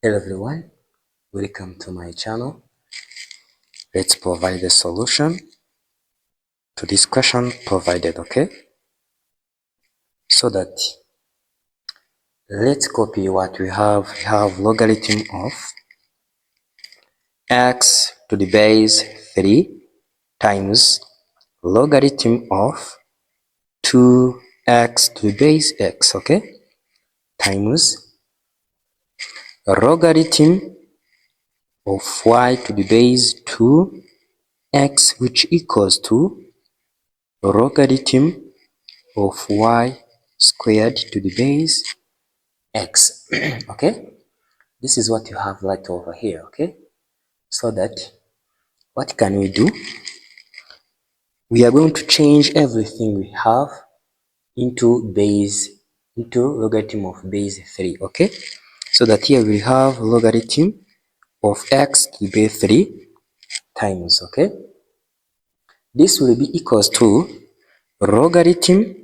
Hello everyone, welcome to my channel. Let's provide the solution to this question provided, okay? So that let's copy what we have. We have logarithm of x to the base 3 times logarithm of 2x to the base x, okay? Times logarithm of y to the base 2x, which equals to logarithm of y squared to the base x. Okay, this is what you have right over here. Okay, so that what can we do? We are going to change everything we have into logarithm of base 3. Okay, so that here we have logarithm of x to the base 3 times, okay, this will be equals to logarithm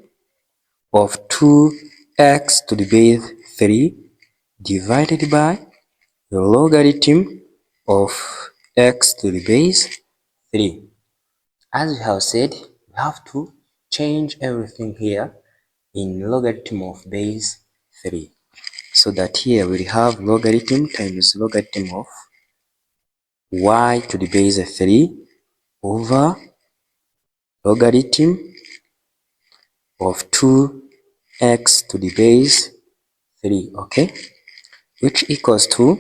of 2x to the base 3 divided by the logarithm of x to the base 3. As we have said, we have to change everything here in logarithm of base 3. So that here we have logarithm times logarithm of y to the base 3 over logarithm of 2x to the base 3, okay, which equals to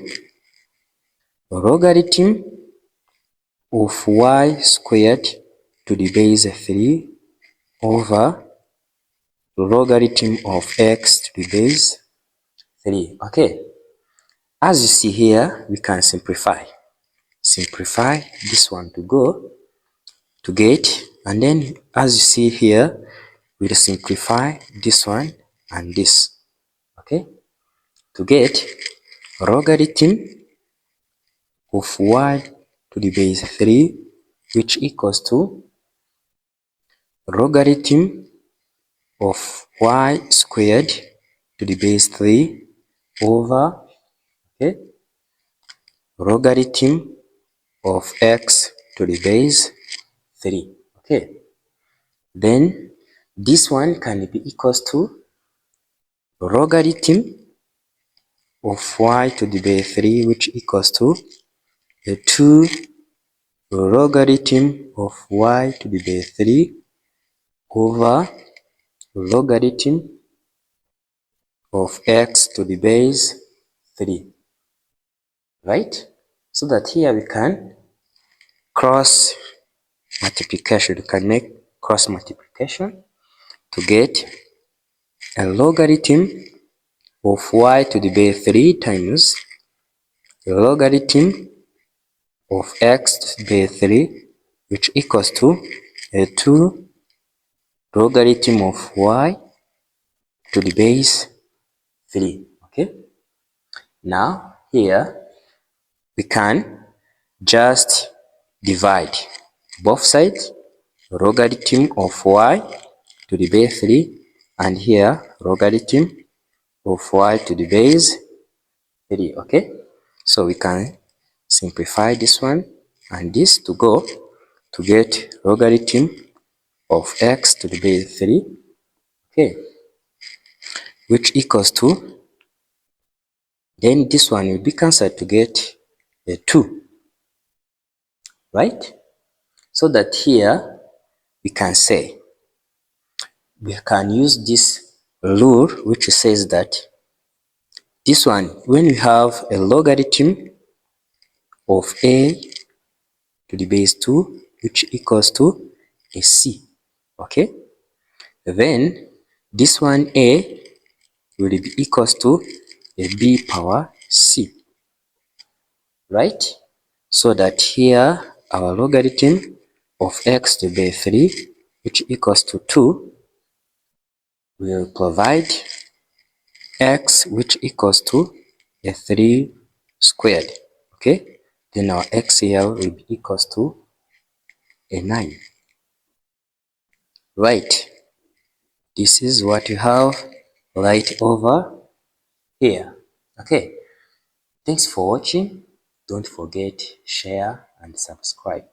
logarithm of y squared to the base 3 over logarithm of x to the base 3. Okay, as you see here, we can simplify this one to get, and then as you see here, we'll simplify this one and this, okay, to get logarithm of y to the base 3, which equals to logarithm of y squared to the base 3 over, okay, logarithm of x to the base 3. Okay, then this one can be equals to logarithm of y to the base 3, which equals to the 2 logarithm of y to the base 3 over logarithm of x to the base 3, right? So that here we can cross multiplication. You can make cross multiplication to get a logarithm of y to the base 3 times logarithm of x to the base 3, which equals to a 2 logarithm of y to the base 3. Okay, now here we can just divide both sides, logarithm of y to the base 3, and here logarithm of y to the base 3. Okay, so we can simplify this one and this to get logarithm of x to the base 3, okay, which equals to, then this one will be cancelled to get a 2, right? So that here we can say, we can use this rule which says that this one, when we have a logarithm of a to the base 2, which equals to a c, okay, then this one a will be equals to a b power c, right? So that here our logarithm of x to the base 3, which equals to 2, will provide x which equals to a 3 squared, okay, then our x here will be equals to a 9, right? This is what you have right over here, okay. Thanks for watching. Don't forget, share and subscribe.